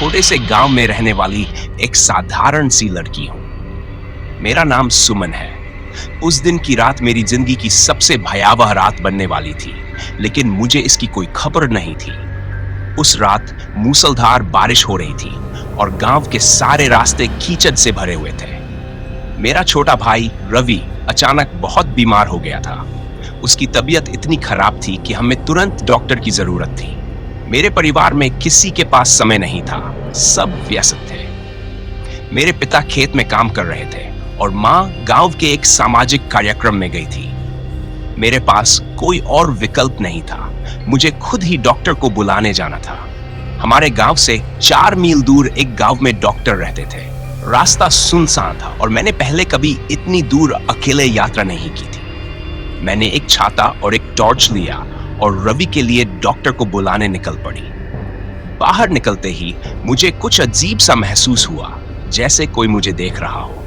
छोटे से गांव में रहने वाली एक साधारण सी लड़की हूं। मेरा नाम सुमन है। उस दिन की रात मेरी जिंदगी की सबसे भयावह रात बनने वाली थी, लेकिन मुझे इसकी कोई खबर नहीं थी। उस रात मूसलाधार बारिश हो रही थी और गांव के सारे रास्ते कीचड़ से भरे हुए थे। मेरा छोटा भाई रवि अचानक बहुत बीमार हो गया था। उसकी तबीयत इतनी खराब थी कि हमें तुरंत डॉक्टर की जरूरत थी। मेरे परिवार में किसी के पास समय नहीं था, सब व्यस्त थे। मेरे पिता खेत में काम कर रहे थे और माँ गांव के एक सामाजिक कार्यक्रम में गई थी। मेरे पास कोई और विकल्प नहीं था, मुझे खुद ही डॉक्टर को बुलाने जाना था। हमारे गांव से 4 मील दूर एक गांव में डॉक्टर रहते थे। रास्ता सुनसान था और मैंने पहले कभी इतनी दूर अकेले यात्रा नहीं की थी। मैंने एक छाता और एक टॉर्च लिया और रवि के लिए डॉक्टर को बुलाने निकल पड़ी। बाहर निकलते ही मुझे कुछ अजीब सा महसूस हुआ, जैसे कोई मुझे देख रहा हो।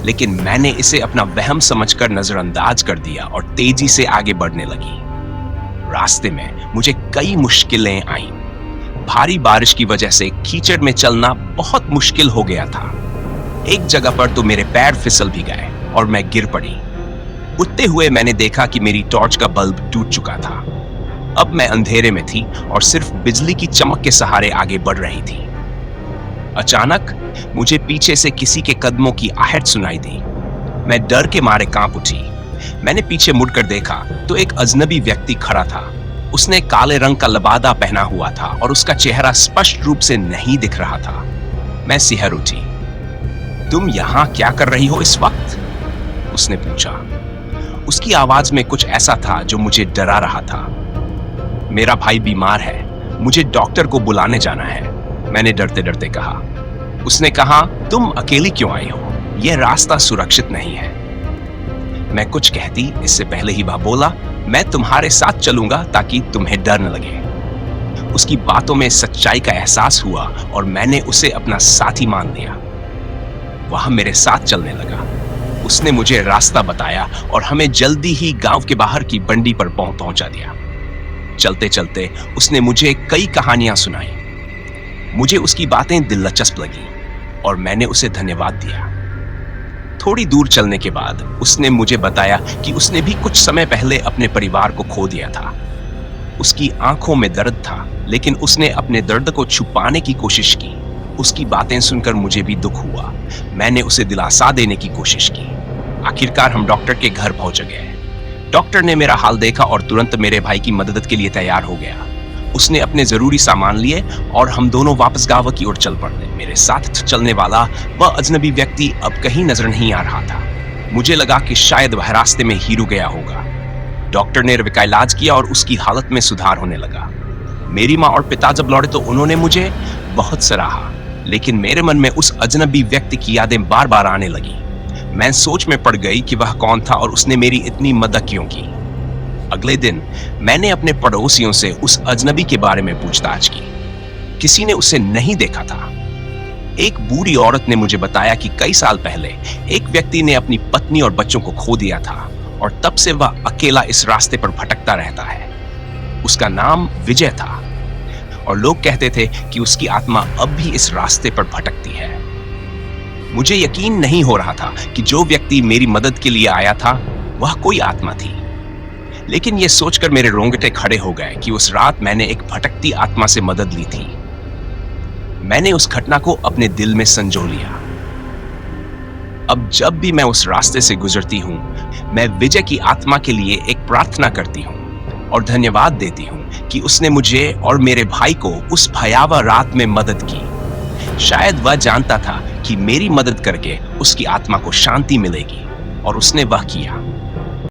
लेकिन मैंने इसे अपना वहम समझकर नजरअंदाज कर दिया और तेजी से आगे बढ़ने लगी। रास्ते में मुझे कई मुश्किलें आईं। भारी बारिश की वजह से कीचड़ में चलना बहुत मुश्किल हो गया था। एक जगह पर तो मेरे पैर फिसल भी गए और मैं गिर पड़ी। उठते हुए मैंने देखा कि मेरी टॉर्च का बल्ब टूट चुका था। अब मैं अंधेरे में थी और सिर्फ बिजली की चमक के सहारे आगे बढ़ रही थी। अचानक मुझे पीछे से किसी के कदमों की आहट सुनाई दी। मैं डर के मारे कांप उठी। मैंने पीछे मुड़कर देखा तो एक अजनबी व्यक्ति खड़ा था। उसने काले रंग का लबादा पहना हुआ था और उसका चेहरा स्पष्ट रूप से नहीं दिख रहा था। मैं सिहर उठी। तुम यहां क्या कर रही हो इस वक्त? उसने पूछा। उसकी आवाज में कुछ ऐसा था जो मुझे डरा रहा था। मेरा भाई बीमार है, मुझे डॉक्टर को बुलाने जाना है, मैंने डरते डरते कहा। उसने कहा, तुम अकेली क्यों आई हो? यह रास्ता सुरक्षित नहीं है। मैं कुछ कहती इससे पहले ही वह बोला, मैं तुम्हारे साथ चलूंगा ताकि तुम्हें डर न लगे। उसकी बातों में सच्चाई का एहसास हुआ और मैंने उसे अपना साथी मान लिया। वह मेरे साथ चलने लगा। उसने मुझे रास्ता बताया और हमें जल्दी ही गांव के बाहर की बंडी पर पहुंचा दिया। चलते चलते उसने मुझे कई कहानियां सुनाई। मुझे उसकी बातें दिलचस्प लगी और मैंने उसे धन्यवाद दिया। थोड़ी दूर चलने के बाद उसने मुझे बताया कि उसने भी कुछ समय पहले अपने परिवार को खो दिया था। उसकी आंखों में दर्द था, लेकिन उसने अपने दर्द को छुपाने की कोशिश की। उसकी बातें सुनकर मुझे भी दुख हुआ। मैंने उसे दिलासा देने की कोशिश की। आखिरकार हम डॉक्टर के घर पहुंच गए। डॉक्टर ने मेरा हाल देखा और तुरंत मेरे भाई की मदद के लिए तैयार हो गया। उसने अपने जरूरी सामान लिए और हम दोनों वापस गांव की ओर चल पड़े। मेरे साथ चलने वाला वह अजनबी व्यक्ति अब कहीं नजर नहीं आ रहा था। मुझे लगा कि शायद वह रास्ते में ही रुक गया होगा। डॉक्टर ने रवि का इलाज किया और उसकी हालत में सुधार होने लगा। मेरी माँ और पिता जब लौटे तो उन्होंने मुझे बहुत सराहा, लेकिन मेरे मन में उस अजनबी व्यक्ति की यादें बार बार आने लगी। मैं सोच में पड़ गई कि वह कौन था और उसने मेरी इतनी मदद क्यों की। अगले दिन मैंने अपने पड़ोसियों से उस अजनबी के बारे में पूछताछ की। किसी ने उसे नहीं देखा था। एक बूढ़ी औरत ने मुझे बताया कि कई साल पहले एक व्यक्ति ने अपनी पत्नी और बच्चों को खो दिया था और तब से वह अकेला इस रास्ते पर भटकता रहता है। उसका नाम विजय था और लोग कहते थे कि उसकी आत्मा अब भी इस रास्ते पर भटकती है। मुझे यकीन नहीं हो रहा था कि जो व्यक्ति मेरी मदद के लिए आया था वह कोई आत्मा थी, लेकिन यह सोचकर मेरे रोंगटे खड़े हो गए कि उस रात मैंने एक भटकती आत्मा से मदद ली थी। मैंने उस घटना को अपने दिल में संजो लिया। अब जब भी मैं उस रास्ते से गुजरती हूं, मैं विजय की आत्मा के लिए एक प्रार्थना करती हूं और धन्यवाद देती हूं कि उसने मुझे और मेरे भाई को उस भयावह रात में मदद की। शायद वह जानता था कि मेरी मदद करके उसकी आत्मा को शांति मिलेगी और उसने वह किया।